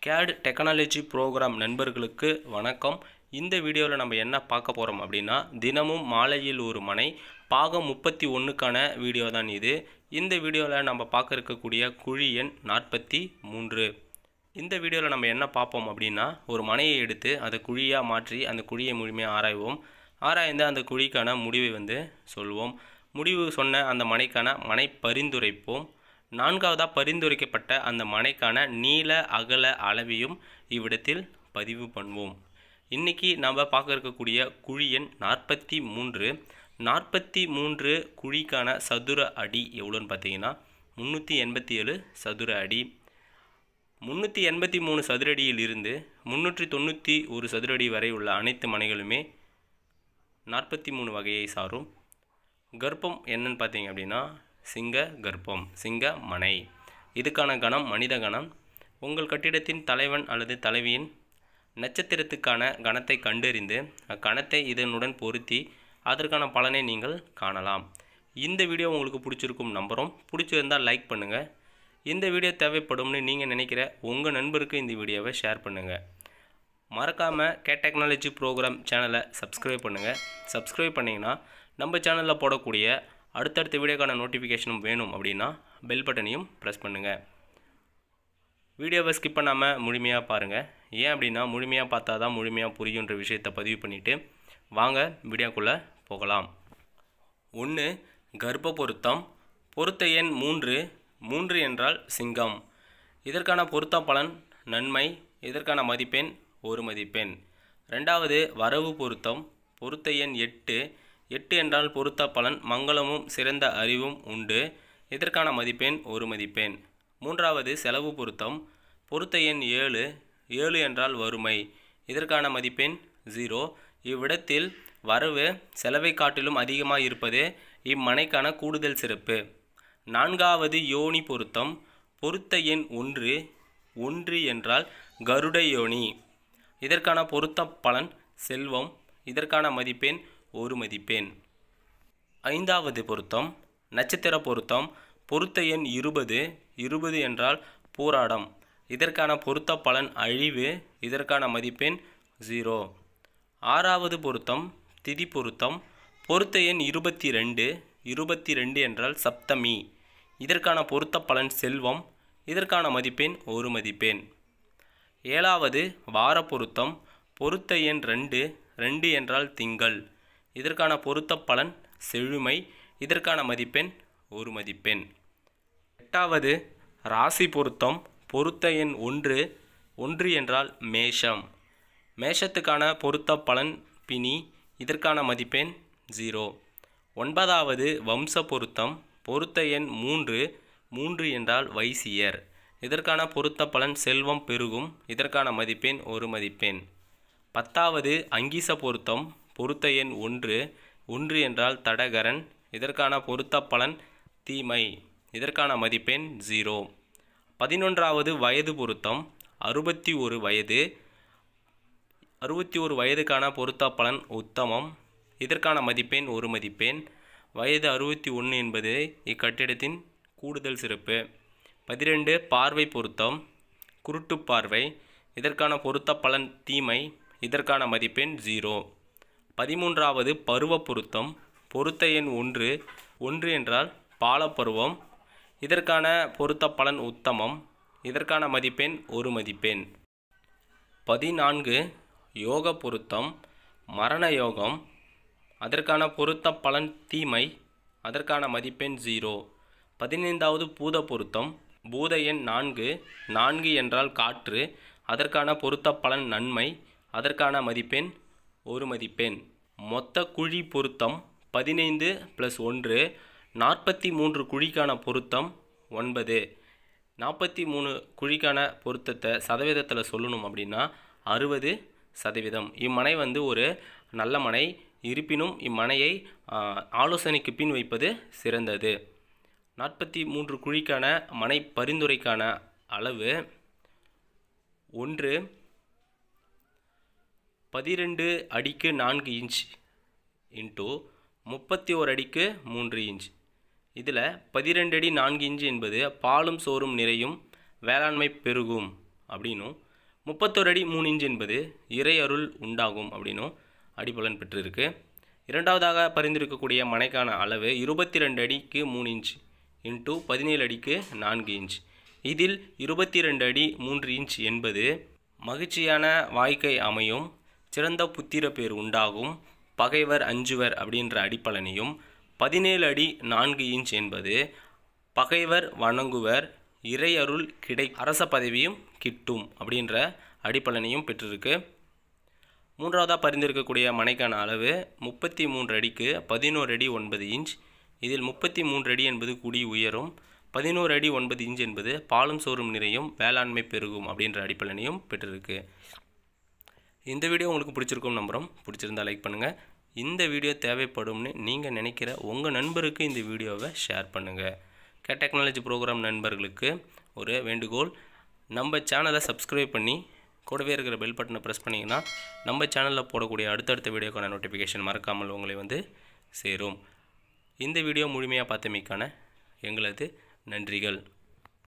CAD technology program நண்பர்களுக்கு வணக்கம். இந்த வீடியோவில் நம்ம என்ன பார்க்க போகிறோம் அப்படின்னா, தினமும் மாலையில் ஒரு மனை பாகம் 31க்கான வீடியோ தான் இது. இந்த வீடியோவில் நம்ம பார்க்க இருக்கக்கூடிய குழி எண் 43. இந்த வீடியோவில் நம்ம என்ன பார்ப்போம் அப்படின்னா, ஒரு மனையை எடுத்து அதை குழியாக மாற்றி அந்த குழியை முழுமையாக ஆராய்வோம். ஆராய்ந்து அந்த குழிக்கான முடிவை சொல்வோம். முடிவு சொன்ன அந்த மனைக்கான மனை பரிந்துரைப்போம். நான்காவதாக பரிந்துரைக்கப்பட்ட அந்த மனைக்கான நீள அகல அளவையும் இவ்விடத்தில் பதிவு பண்ணுவோம். இன்றைக்கி நம்ம பார்க்க இருக்கக்கூடிய குழி எண் 43. 43 குழிக்கான சதுர அடி எவ்வளோன்னு பார்த்தீங்கன்னா 387 சதுர அடி. 383 சதுரடியில் இருந்து 391 சதுரடி வரை உள்ள அனைத்து மனைகளுமே 43 வகையை சாரும். கர்ப்பம் என்னன்னு பார்த்தீங்க அப்படின்னா சிங்க கர்ப்பம், சிங்க மனை. இதுக்கான கணம் மனித கணம். உங்கள் கட்டிடத்தின் தலைவன் அல்லது தலைவியின் நட்சத்திரத்துக்கான கணத்தை கண்டறிந்து அக்கணத்தை இதனுடன் பொருத்தி அதற்கான பலனை நீங்கள் காணலாம். இந்த வீடியோ உங்களுக்கு பிடிச்சிருக்கும் நம்புகிறோம். பிடிச்சிருந்தால் லைக் பண்ணுங்கள். இந்த வீடியோ தேவைப்படும்னு நீங்கள் நினைக்கிற உங்கள் நண்பருக்கு இந்த வீடியோவை ஷேர் பண்ணுங்கள். மறக்காமல் CAD டெக்னாலஜி ப்ரோக்ராம் சேனலை சப்ஸ்கிரைப் பண்ணுங்கள். சப்ஸ்கிரைப் பண்ணிங்கன்னா நம்ம சேனலில் போடக்கூடிய அடுத்தடுத்த வீடியோக்கான நோட்டிஃபிகேஷனும் வேணும் அப்படின்னா பெல் பட்டனையும் ப்ரெஸ் பண்ணுங்கள். வீடியோவை ஸ்கிப் பண்ணாமல் முழுமையாக பாருங்கள். ஏன் அப்படின்னா முழுமையாக பார்த்தா தான் முழுமையாக புரியுன்ற விஷயத்தை பதிவு பண்ணிவிட்டு வாங்க வீடியோக்குள்ளே போகலாம். 1. கர்ப்ப பொருத்தம். பொருத்த எண் 3. 3 என்றால் சிங்கம். இதற்கான பொருத்த பலன் நன்மை. இதற்கான மதிப்பெண் 1 மதிப்பெண். 2வது வரவு பொருத்தம். பொருத்த எண் 8. 8 என்றால் பொருத்த பலன் மங்களமும் சிறந்த அறிவும் உண்டு. இதற்கான மதிப்பெண் 1 மதிப்பெண். 3வது செலவு பொருத்தம். பொருத்த எண் 7. 7 என்றால் வறுமை. இதற்கான மதிப்பெண் 0. இவ்விடத்தில் வரவு செலவை காட்டிலும் அதிகமாக இருப்பது இம்மனைக்கான கூடுதல் சிறப்பு. 4வது யோனி பொருத்தம். பொருத்த எண் 1. 1 என்றால் கருட யோனி. இதற்கான பொருத்த பலன் செல்வம். இதற்கான மதிப்பெண் 1 மதிப்பெண். 5வது பொருத்தம் நட்சத்திர பொருத்தம். பொருத்த எண் 20. 20 என்றால் போராடம். இதற்கான பொருத்த பலன் அழிவு. இதற்கான மதிப்பெண் 0. 6வது பொருத்தம் திதி பொருத்தம். பொருத்த எண் 22. 22 என்றால் சப்தமி. இதற்கான பொருத்த பலன் செல்வம். இதற்கான மதிப்பெண் 1 மதிப்பெண். 7வது வார பொருத்தம். பொருத்த எண் 2. 2 என்றால் திங்கள். இதற்கான பொருத்த பலன் செழுமை. இதற்கான மதிப்பெண் 1 மதிப்பெண். 8வது ராசி பொருத்தம். பொருத்த எண் 1. 1 என்றால் மேஷம். மேஷத்துக்கான பொருத்த பலன் பிணி. இதற்கான மதிப்பெண் 0. 9வது வம்ச பொருத்தம். பொருத்த எண் 3. 3 என்றால் வைசியர். இதற்கான பொருத்த பலன் செல்வம் பெருகும். இதற்கான மதிப்பெண் 1 மதிப்பெண். 10வது அங்கீச பொருத்தம். பொருத்த எண் 1. 1 என்றால் தடகரன். இதற்கான பொருத்த பலன் தீமை. இதற்கான மதிப்பெண் 0. 11வது வயது பொருத்தம். 61 வயது. 61 வயதுக்கான பொருத்த பலன் உத்தமம். இதற்கான மதிப்பெண் 1 மதிப்பெண். வயது 61 என்பது இக்கட்டிடத்தின் கூடுதல் சிறப்பு. 12 பார்வை பொருத்தம். குருட்டு பார்வை. இதற்கான பொருத்த பலன் தீமை. இதற்கான மதிப்பெண் 0. 13வது பருவ பொருத்தம். பொருத்த எண் 1. 1 என்றால் பாலப்பருவம். இதற்கான பொருத்த பலன் உத்தமம். இதற்கான மதிப்பெண் 1 மதிப்பெண். 14 யோக பொருத்தம். மரண யோகம். அதற்கான பொருத்த பலன் தீமை. அதற்கான மதிப்பெண் 0. 15வது பூத பொருத்தம். பூத எண் 4. 4 என்றால் காற்று. அதற்கான பொருத்த பலன் நன்மை. அதற்கான மதிப்பெண் 1 மதிப்பெண். மொத்த குழி பொருத்தம் 15 + 1. 43 குழிக்கான பொருத்தம் 9. 43 குழிக்கான பொருத்தத்தை சதவீதத்தில் சொல்லணும் அப்படின்னா 60%. இம்மனை ஒரு நல்ல மனை. இருப்பினும் இம்மனையை ஆலோசனைக்கு பின் வைப்பது சிறந்தது. 43 குழிக்கான மனை பரிந்துரைக்கான அளவு 1 12 அடிக்கு 4 இன்ச் இன்ட்டு 31 அடிக்கு 3 இன்ச். இதில் 12 அடி 4 இன்ச் என்பது பாலும் சோறும் நிறையும் வேளாண்மை பெருகும் அப்படின்னும் 31 அடி 3 இன்ச் என்பது இறை அருள் உண்டாகும் அப்படின்னும் அடிப்பலன் பெற்றிருக்கு. இரண்டாவதாக பரிந்துரைக்கக்கூடிய மனைக்கான அளவு 22 அடிக்கு 3 இன்ச் இன்ட்டு 17 அடிக்கு 4 இன்ச். இதில் 22 அடி 3 இன்ச் என்பது மகிழ்ச்சியான வாழ்க்கை அமையும், சிறந்த புத்திர பேர் உண்டாகும், பகைவர் அஞ்சுவர் அப்படின்ற அடிப்பலனையும், 17 அடி 4 இன்ச் என்பது பகைவர் வணங்குவர், இறை அருள் அரச பதவியும் கிட்டும் அப்படின்ற அடிப்பலனையும் பெற்றிருக்கு. மூன்றாவதாக பரிந்துரைக்கக்கூடிய மனைக்கான அளவு 33 அடிக்கு 11 அடி 9 இன்ச். இதில் 33 அடி என்பது குடி உயரும், 11 அடி 9 இன்ச் என்பது பாலும் சோறும் நிறையும், வேளாண்மை பெருகும் அப்படின்ற அடிப்பலனையும் பெற்றிருக்கு. இந்த வீடியோ உங்களுக்கு பிடிச்சிருக்கும் நம்புகிறோம். பிடிச்சிருந்தால் லைக் பண்ணுங்கள். இந்த வீடியோ தேவைப்படும்னு நீங்கள் நினைக்கிற உங்கள் நண்பருக்கு இந்த வீடியோவை ஷேர் பண்ணுங்கள். டெக்னாலஜி ப்ரோக்ராம் நண்பர்களுக்கு ஒரு வேண்டுகோள், நம்ம சேனலை சப்ஸ்கிரைப் பண்ணி கூடவே இருக்கிற பெல் பட்டனை ப்ரெஸ் பண்ணிங்கன்னா நம்ம சேனலில் போடக்கூடிய அடுத்தடுத்த வீடியோக்கான நோட்டிஃபிகேஷன் மறக்காமல் உங்களை சேரும். இந்த வீடியோ முழுமையாக பார்த்தமைக்கான எங்களது நன்றிகள்.